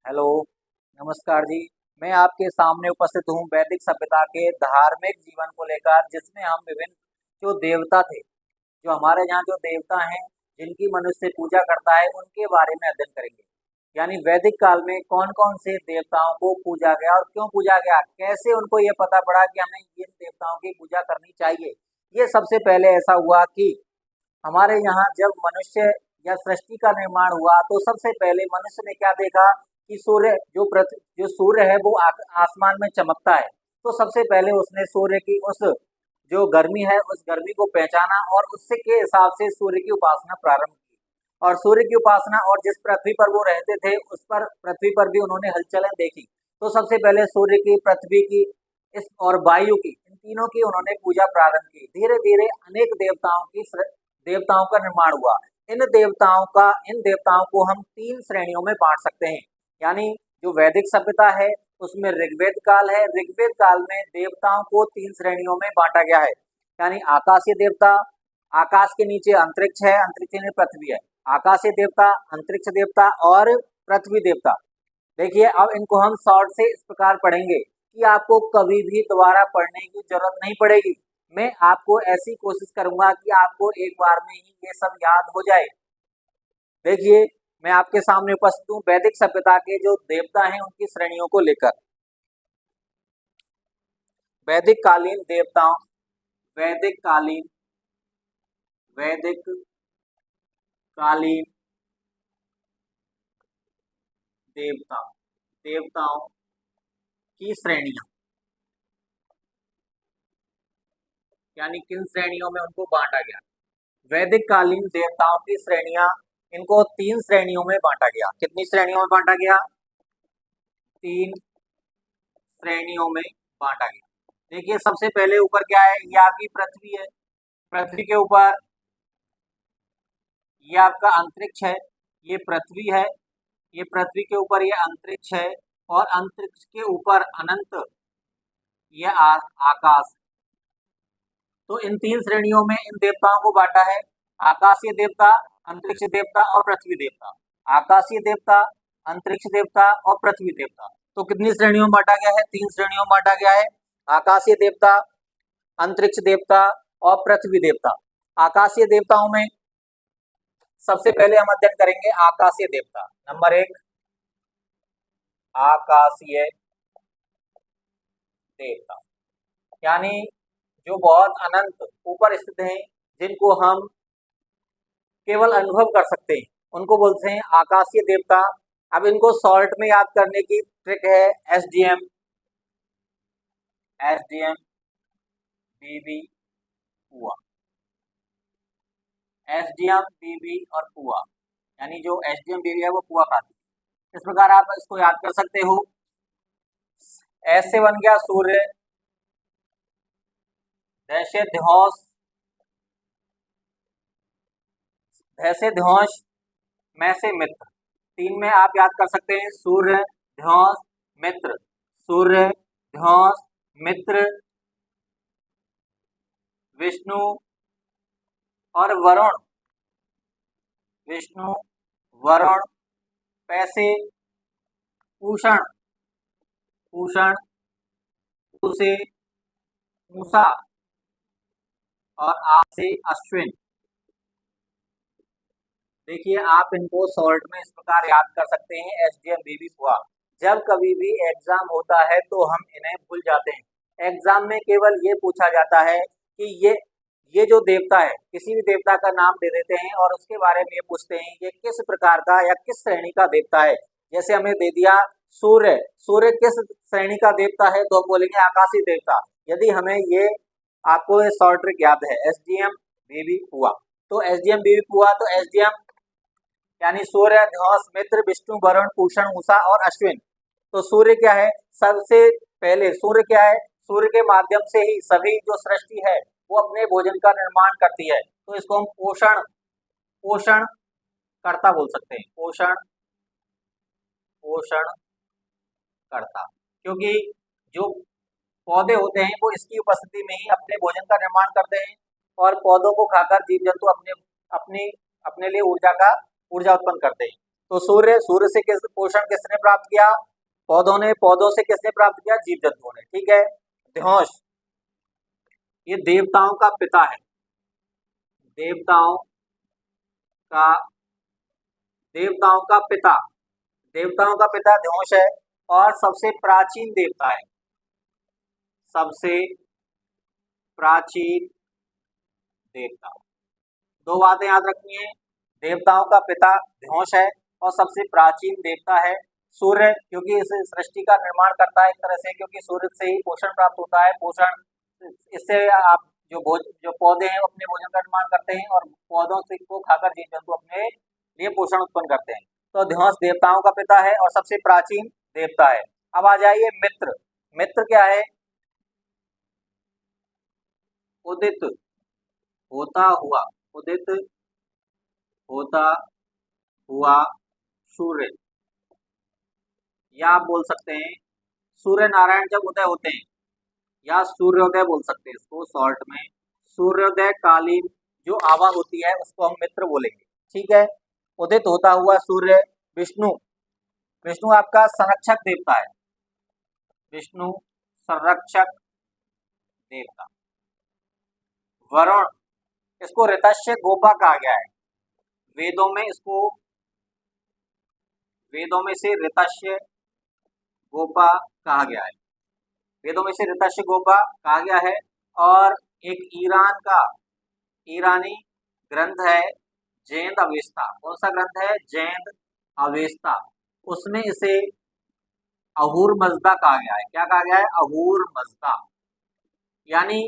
Hello, नमस्कार जी। मैं आपके सामने उपस्थित हूँ वैदिक सभ्यता के धार्मिक जीवन को लेकर, जिसमें हम विभिन्न जो देवता थे, जो हमारे यहाँ जो देवता हैं, जिनकी मनुष्य पूजा करता है, उनके बारे में अध्ययन करेंगे। यानी वैदिक काल में कौन-कौन से देवताओं को पूजा गया और क्यों पूजा गया? कैसे उनको ये पता पड़ा कि हमें इन देवताओं की पूजा करनी चाहिए? ये सबसे पहले ऐसा हुआ कि हमारे यहाँ जब मनुष्य या सृष्टि का निर्माण हुआ, तो सबसे पहले मनुष्य ने क्या देखा कि जो सूर्य है वो आसमान में चमकता है। तो सबसे पहले उसने सूर्य की उस जो गर्मी है, उस गर्मी को पहचाना और उससे के हिसाब से सूर्य की उपासना प्रारंभ की। और सूर्य की उपासना, और जिस पृथ्वी पर वो रहते थे, उस पर पृथ्वी पर भी उन्होंने हलचलें देखी। तो सबसे पहले सूर्य की, पृथ्वी की, इस और वायु की, इन तीनों की उन्होंने पूजा प्रारंभ की। धीरे धीरे अनेक देवताओं का निर्माण हुआ। इन देवताओं को हम तीन श्रेणियों में बांट सकते हैं। यानी जो वैदिक सभ्यता है, उसमें ऋग्वेद काल है। ऋग्वेद काल में देवताओं को तीन श्रेणियों में बांटा गया है। यानी आकाशीय देवता, आकाश के नीचे अंतरिक्ष है, अंतरिक्ष में पृथ्वी है। आकाशीय देवता, अंतरिक्ष देवता और पृथ्वी देवता। देखिए, अब इनको हम शॉर्ट से इस प्रकार पढ़ेंगे कि आपको कभी भी दोबारा पढ़ने की जरूरत नहीं पड़ेगी। मैं आपको ऐसी कोशिश करूंगा कि आपको एक बार में ही ये सब याद हो जाए। देखिए, मैं आपके सामने उपस्थित हूँ वैदिक सभ्यता के जो देवता हैं उनकी श्रेणियों को लेकर। वैदिक कालीन देवताओं, वैदिक कालीन वैदिक कालीन देवताओं की श्रेणियां, यानी किन श्रेणियों में उनको बांटा गया। वैदिक कालीन देवताओं की श्रेणियां, इनको तीन श्रेणियों में बांटा गया। कितनी श्रेणियों में बांटा गया? तीन श्रेणियों में बांटा गया। देखिए, सबसे पहले ऊपर क्या है? ये आपकी पृथ्वी है। पृथ्वी के ऊपर ये आपका अंतरिक्ष है, ये पृथ्वी है। ये पृथ्वी के ऊपर ये अंतरिक्ष है, और अंतरिक्ष के ऊपर अनंत ये आकाश। तो इन तीन श्रेणियों में इन देवताओं को बांटा है। आकाशीय देवता, अंतरिक्ष देवता और पृथ्वी देवता। आकाशीय देवता, अंतरिक्ष देवता और पृथ्वी देवता। तो कितनी श्रेणियों में बांटा गया है? तीन श्रेणियों में बांटा गया है। आकाशीय देवता, अंतरिक्ष देवता और पृथ्वी देवता। आकाशीय देवताओं में सबसे पहले हम अध्ययन करेंगे आकाशीय देवता। नंबर एक, आकाशीय देवता, यानी जो बहुत अनंत ऊपर स्थित हैं, जिनको हम केवल अनुभव कर सकते हैं, उनको बोलते हैं आकाशीय देवता। अब इनको शॉर्ट में याद करने की ट्रिक है एसडीएम, बीबी, पुआ। एसडीएम, बीबी और पुआ, यानी जो एसडीएम बीबी है वो पुआ खाती है। इस प्रकार आप इसको याद कर सकते हो। एस से बन गया सूर्य, ध से ध्योष, मैं से मित्र। तीन में आप याद कर सकते हैं, सूर्य, ध्योष, मित्र। सूर्य, ध्योष, मित्र, विष्णु और वरुण। विष्णु, वरुण, पैसे, पूषण, उसे, मूसा और आप से अश्विन। देखिए, आप इनको शॉर्ट में इस प्रकार याद कर सकते हैं, एसडीएम बीबी पुआ। जब कभी भी एग्जाम होता है तो हम इन्हें भूल जाते हैं। एग्जाम में केवल ये पूछा जाता है कि ये जो देवता है, किसी भी देवता का नाम दे देते हैं और उसके बारे में ये पूछते हैं ये किस प्रकार का या किस श्रेणी का देवता है। जैसे हमें दे दिया सूर्य, सूर्य किस श्रेणी का देवता है, तो बोलेंगे आकाशीय देवता। यदि हमें ये, आपको ये शॉर्ट ट्रिक याद है, एसडीएम बीबी पुआ। तो एसडीएम बीबी पुआ, तो एसडीएम यानी सूर्य, ध्योष, मित्र, विष्णु, वरुण, पूषण, उषा और अश्विन। तो सूर्य क्या है? सबसे पहले सूर्य क्या है? सूर्य के माध्यम से ही सभी जो सृष्टि है वो अपने भोजन का निर्माण करती है। तो इसको हम पोषण कर्ता बोल सकते हैं। पोषण कर्ता, क्योंकि जो पौधे होते हैं वो इसकी उपस्थिति में ही अपने भोजन का निर्माण करते हैं, और पौधों को खाकर जीव जंतु अपने लिए ऊर्जा उत्पन्न करते हैं। तो सूर्य, सूर्य से किस पोषण किसने प्राप्त किया? पौधों ने। पौधों से किसने प्राप्त किया? जीव जंतुओं ने। ठीक है। द्यौष, ये देवताओं का पिता है। देवताओं का देवताओं का पिता, देवताओं का पिता द्यौष है और सबसे प्राचीन देवता है। सबसे प्राचीन देवता। दो बातें याद रखनी है, देवताओं का पिता द्यौष है और सबसे प्राचीन देवता है सूर्य, क्योंकि इस सृष्टि का निर्माण करता है एक तरह से, क्योंकि सूर्य से ही पोषण प्राप्त होता है। पोषण, इससे आप जो पौधे हैं वो अपने भोजन का निर्माण करते हैं और पौधों से को खाकर जीव जंतु अपने लिए पोषण उत्पन्न करते हैं। तो ध्योंस देवताओं का पिता है और सबसे प्राचीन देवता है। अब आ जाइए मित्र। मित्र क्या है? उदित होता हुआ, उदित होता हुआ सूर्य, या आप बोल सकते हैं सूर्य नारायण जब उदय होते हैं, या सूर्योदय बोल सकते हैं इसको शॉर्ट में। सूर्योदय कालीन जो आभा होती है उसको हम मित्र बोलेंगे। ठीक है। उदित होता हुआ सूर्य विष्णु, विष्णु आपका संरक्षक देवता है। विष्णु संरक्षक देवता। वरुण, इसको ऋतस्य गोपा कहा गया है। वेदों में इसको, वेदों में से ऋतस्य गोपा कहा गया है। वेदों में से ऋतस्य गोपा कहा गया है। और एक ईरान का, ईरानी ग्रंथ है जैन अवेस्ता। कौन सा ग्रंथ है? जैन अवेस्ता। उसमें इसे अहूर मजदा कहा गया है। क्या कहा गया है? अहूर मजदा। यानी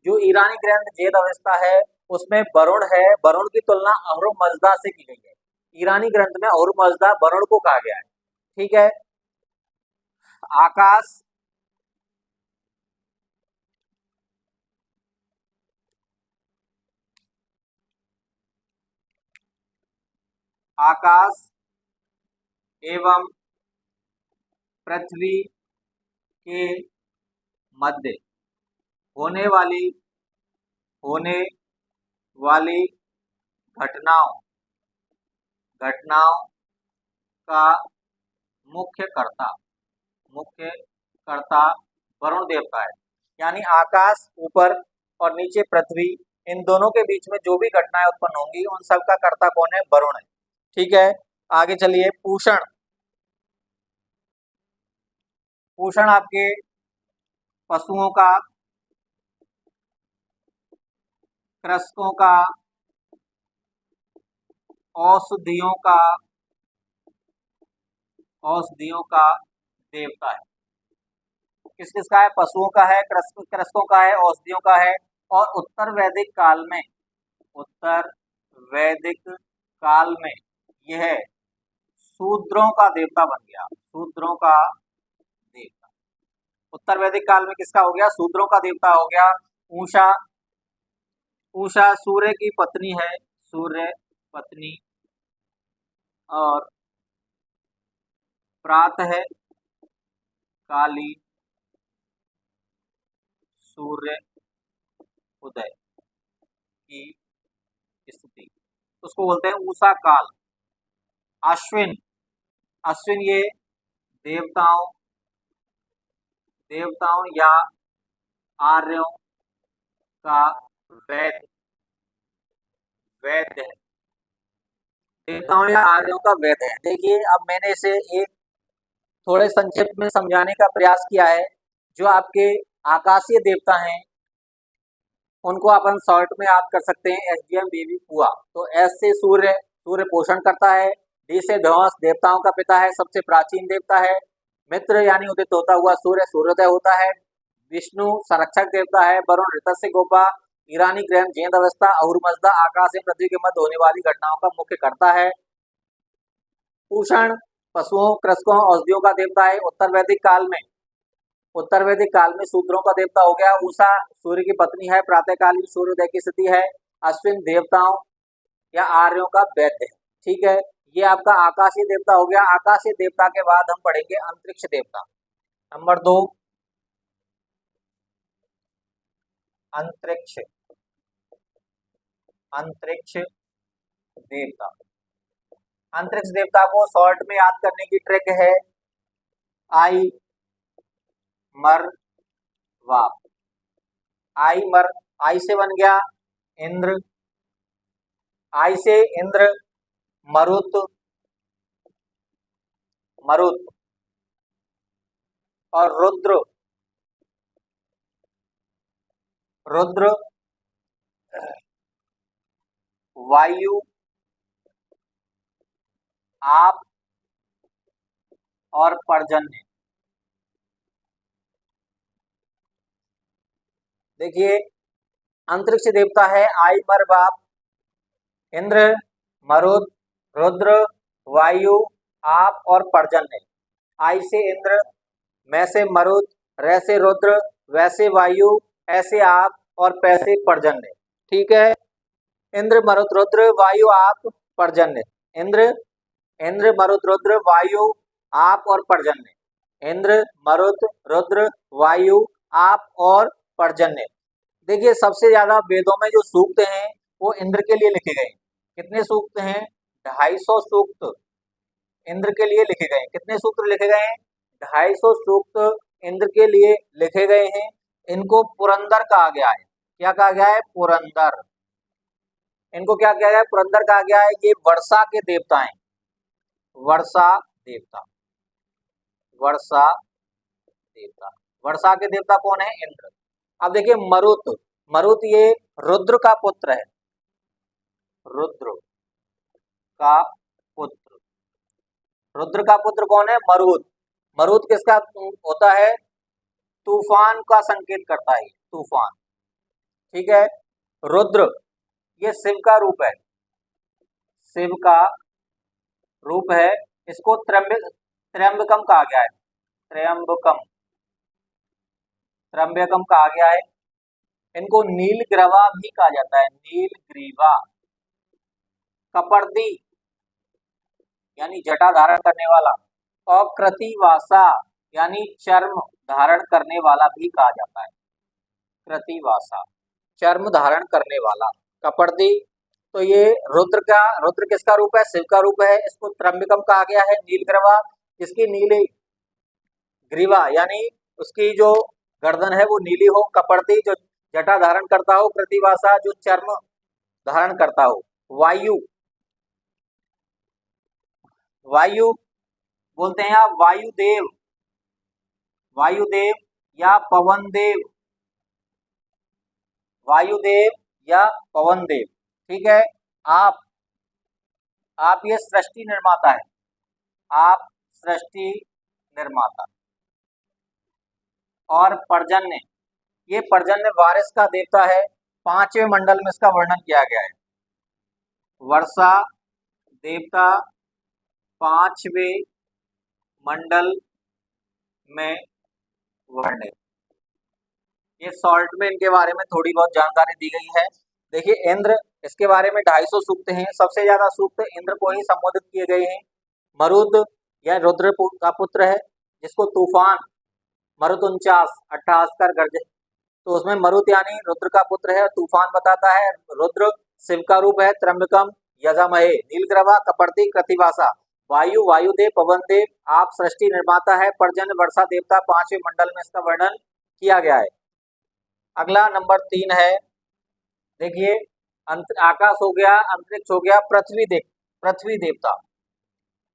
जो ईरानी ग्रंथ जैन अवेस्ता है उसमें वरुण है, वरुण की तुलना अहूर मजदा से की गई है। ईरानी ग्रंथ में अहूर मजदा वरुण को कहा गया है। ठीक है। आकाश, आकाश एवं पृथ्वी के मध्य होने वाली, होने वाली घटनाओं, घटनाओं का मुख्य कर्ता, मुख्य कर्ता वरुण देवता है। यानी आकाश ऊपर और नीचे पृथ्वी, इन दोनों के बीच में जो भी घटनाएं उत्पन्न होंगी उन सब का कर्ता कौन है? वरुण है। ठीक है। आगे चलिए। पूषण, पूषण आपके पशुओं का, कृषकों का, औषधियों का, औषधियों का देवता है। किस किस का है? पशुओं का है, कृषकों का है, औषधियों का है। और उत्तर वैदिक काल में, उत्तर वैदिक काल में यह शूद्रों का देवता बन गया। शूद्रों का देवता। उत्तर वैदिक काल में किसका हो गया? शूद्रों का देवता हो गया। ऊषा, ऊषा सूर्य की पत्नी है, सूर्य पत्नी। और प्रातः काली सूर्य उदय की स्थिति, उसको बोलते हैं ऊषा काल। अश्विन, अश्विन ये देवताओं, देवताओं या आर्यों का वैद्य, वैद्य है। देवताओं या आर्यों का वैद्य है। देखिए अब मैंने इसे एक थोड़े संक्षिप्त में समझाने का प्रयास किया है। जो आपके आकाशीय देवता हैं उनको अपन शॉर्ट में याद कर सकते हैं एसडीएम बेबी पुआ। तो एस से सूर्य, सूर्य पोषण करता है। डी से ध्वंस, देवताओं का पिता है, सबसे प्राचीन देवता है। मित्र यानी उदित होता हुआ सूर्य, सूर्योदय होता है। विष्णु संरक्षक देवता है। वरुण ऋतस्य गोपा। ईरानी ग्रंथ जैन अवस्था अहूर मजदा आकाश से पृथ्वी के मध्य होने वाली घटनाओं का मुख्य कर्ता है। पूषण पशुओं, कृषकों, औषधियों का देवता है। उत्तर वैदिक काल में, उत्तर वैदिक काल में शूद्रों का देवता हो गया। उषा सूर्य की पत्नी है, प्रातःकालीन सूर्योदय की स्थिति है। अश्विन देवताओं या आर्यों का वैद्य है। ठीक है। ये आपका आकाशीय देवता हो गया। आकाशीय देवता के बाद हम पढ़ेंगे अंतरिक्ष देवता। नंबर 2 अंतरिक्ष, अंतरिक्ष देवता। अंतरिक्ष देवता को शॉर्ट में याद करने की ट्रिक है आई मर वाप। आई से बन गया इंद्र, आई से इंद्र, मरुत, मरुत और रुद्र, रुद्र, वायु, आप और पर्जन्य। देखिए अंतरिक्ष देवता है आई मर बाप, इंद्र, मरुत, रुद्र, वायु, आप और पर्जन्य। आई से इंद्र, मैं से मरुत, रे से रुद्र, वैसे वायु, ऐसे आप और पैसे पर्जन्य। ठीक है, इंद्र मरुत रुद्र वायु आप पर्जन्य। इंद्र, इंद्र मरुत रुद्र वायु आप और पर्जन्य। इंद्र मरुत रुद्र वायु आप और पर्जन्य। देखिए सबसे ज्यादा वेदों में जो सूक्त हैं वो इंद्र के लिए लिखे गए। कितने सूक्त हैं? 250 सूक्त इंद्र के लिए लिखे गए। कितने सूत्र लिखे गए हैं? 250 सूक्त इंद्र के लिए लिखे गए हैं। इनको पुरंदर कहा गया है। क्या कहा गया है? पुरंदर। इनको क्या कहा गया है? पुरंदर कहा गया है। ये वर्षा के देवता हैं, वर्षा देवता, वर्षा देवता। वर्षा के देवता कौन है? इंद्र। अब देखिए मरुत, मरुत ये रुद्र का पुत्र है, रुद्र का पुत्र। रुद्र का पुत्र कौन है? मरुत। मरुत किसका होता है? तूफान का संकेत करता है, तूफान। ठीक है, रुद्र ये शिव का रूप है, शिव का रूप है। इसको त्र्यंबकम कहा गया है, त्र्यंबकम, त्र्यंबकम कहा गया है। इनको नीलग्रीवा भी कहा जाता है, नीलग्रीवा। कपर्दी यानी जटा धारण करने वाला, और कृतिवासा यानी चर्म धारण करने वाला भी कहा जाता है। कृतिवासा चर्म धारण करने वाला, कपर्दी। तो ये रुद्र का, रुद्र किसका रूप है? शिव का रूप है। इसको त्र्यंबकम कहा गया है। नीलग्रीवा, इसकी नीली ग्रीवा यानी उसकी जो गर्दन है वो नीली हो। कपर्दी जो जटा धारण करता हो। कृतिवासा जो चर्म धारण करता हो। वायु, वायु बोलते हैं आप वायुदेव, वायुदेव या पवन देव, वायुदेव या पवन देव। ठीक है, आप ये सृष्टि निर्माता है, आप सृष्टि निर्माता। और पर्जन्य, ये पर्जन्य बारिश का देवता है। 5वें मंडल में इसका वर्णन किया गया है। वर्षा देवता 5वें मंडल में वर्णित। ये शॉर्ट में इनके बारे में थोड़ी बहुत जानकारी दी गई है। देखिए इंद्र, इसके बारे में 250 सूक्त हैं। सबसे ज्यादा सूक्त इंद्र को ही संबोधित किए गए हैं। मरुद यह रुद्र का पुत्र है, जिसको तूफान मरुत 49 अट्ठास कर गर्जे, तो उसमें मरुत यानी रुद्र का पुत्र है। तूफान बताता है। रुद्र शिव का रूप है। त्र्यंबकम यजामहे, नीलग्रीवा, कपर्दी, कृतिवासा। वायु वायुदेव, पवन देव, आप सृष्टि निर्माता है। पर्जन्य वर्षा देवता 5वें मंडल में इसका वर्णन किया गया है। अगला नंबर 3 है। देखिए आकाश हो गया, अंतरिक्ष हो गया, पृथ्वी देवता,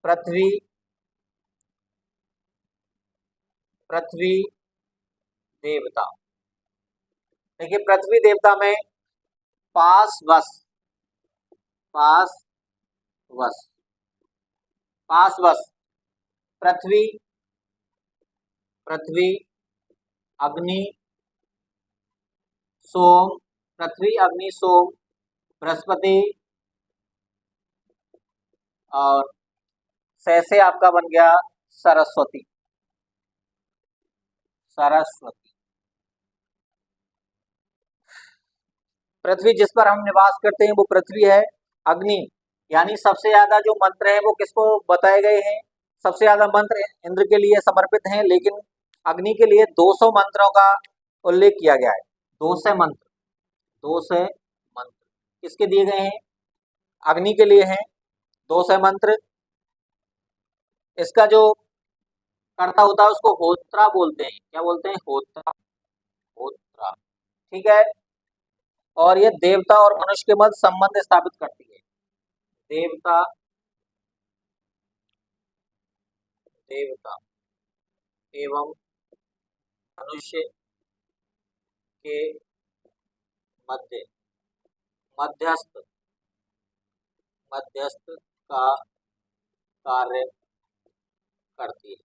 पृथ्वी, पृथ्वी देवता। देखिए पृथ्वी देवता में पास वस, पास वस, पास वस, पृथ्वी, पृथ्वी, अग्नि, सोम, पृथ्वी अग्नि सोम, बृहस्पति और से आपका बन गया सरस्वती, सरस्वती। पृथ्वी जिस पर हम निवास करते हैं वो पृथ्वी है। अग्नि यानी सबसे ज्यादा जो मंत्र हैं वो किसको बताए गए हैं? सबसे ज्यादा मंत्र इंद्र के लिए समर्पित हैं, लेकिन अग्नि के लिए 200 मंत्रों का उल्लेख किया गया है। 200 मंत्र, 200 मंत्र किसके दिए गए हैं? अग्नि के लिए हैं। दो से मंत्र, इसका जो कर्ता होता है उसको होत्रा बोलते हैं। क्या बोलते हैं? होत्रा। होत्रा। ठीक है। और ये देवता और मनुष्य के मध्य संबंध स्थापित करती है। देवता, देवता एवं मनुष्य के मध्य मध्यस्थ, मध्यस्थ का कार्य करती है।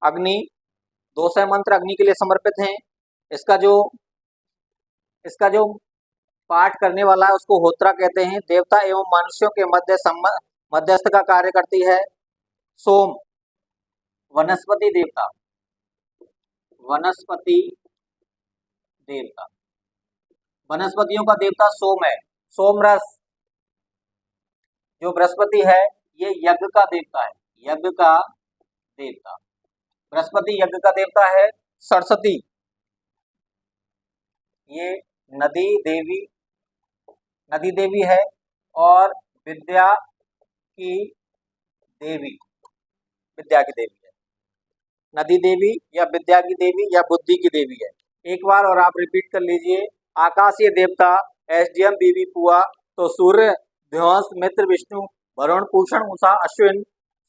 अग्नि, दो सौ मंत्र अग्नि के लिए समर्पित हैं। इसका जो पाठ करने वाला है उसको होत्रा कहते हैं। देवता एवं मनुष्यों के मध्यस्थ का कार्य करती है। सोम, वनस्पति देवता, वनस्पति देवता, वनस्पतियों का देवता सोम है। सोमरस, जो बृहस्पति है ये यज्ञ का देवता है। यज्ञ का देवता, बृहस्पति यज्ञ का देवता है। सरस्वती, ये नदी देवी, नदी देवी है और विद्या की देवी, विद्या की देवी है। नदी देवी या विद्या की देवी या बुद्धि की देवी है। एक बार और आप रिपीट कर लीजिए। आकाशीय देवता एसडीएम बीवी पुआ, तो सूर्य ध्वंस मित्र विष्णु वरुण पूषण उषा अश्विन।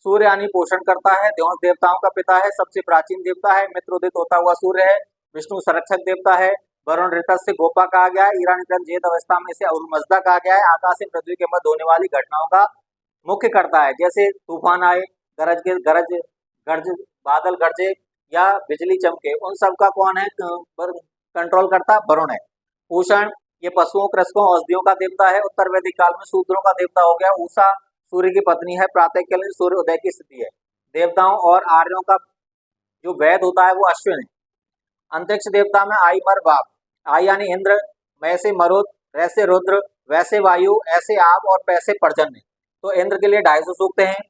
सूर्य यानी पोषण करता है, ध्वंस देवताओं का पिता है, सबसे प्राचीन देवता है, मित्र उदित होता हुआ सूर्य है, विष्णु संरक्षक देवता है, वरुण ऋतस से गोपा कहा गया है, ईरानी ग्रंथ जेद अवस्था में इसे अरुमजदा कहा गया है। आकाश से पृथ्वी के मध्य होने वाली घटनाओं का मुख्य करता है, जैसे तूफान आए, गरज बादल गरजे या बिजली चमके, उन सब का कौन है कंट्रोल करता? वरुण है। पूषण, ये पशुओं कृषकों औषधियों का देवता है। उत्तर वैदिक काल में शूद्रों का देवता हो गया। उषा सूर्य की पत्नी है, प्रातःकालीन सूर्य उदय की स्थिति है। देवताओं और आर्यों का जो वैद होता है वो अश्विन है। अंतरिक्ष देवता में आई मर बाप, आई यानी इंद्र, वैसे मरुत, वैसे रुद्र, वैसे वायु, ऐसे आप और पैसे पर्जन्य। तो इंद्र के लिए 250 सूक्त हैं।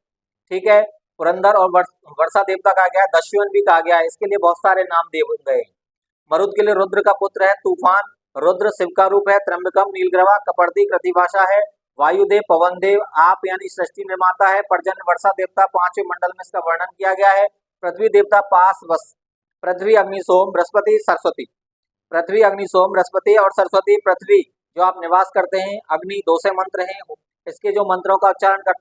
ठीक है। पुरंदर और वर्षा देवता कहा गया है, दस्युन भी कहा गया है, इसके लिए बहुत सारे नाम दिए गए। मरुत के लिए रुद्र का पुत्र है तूफान, रुद्र शिव का रूप है, त्र्यंबकम नीलग्रवा, कपर्दी प्रतिभाषा है, वायुदेव पवन देव आप यानी सृष्टि निर्माता है, पर्जन्य वर्षा देवता, पांचवें मंडल में इसका वर्णन किया गया है। पृथ्वी देवता पास वस, पृथ्वी अग्नि सोम बृहस्पति सरस्वती, पृथ्वी अग्नि सोम बृहस्पति और सरस्वती। पृथ्वी जो आप निवास करते हैं, अग्नि 2 से मंत्र हैं, इसके जो मंत्रों का उच्चारण करता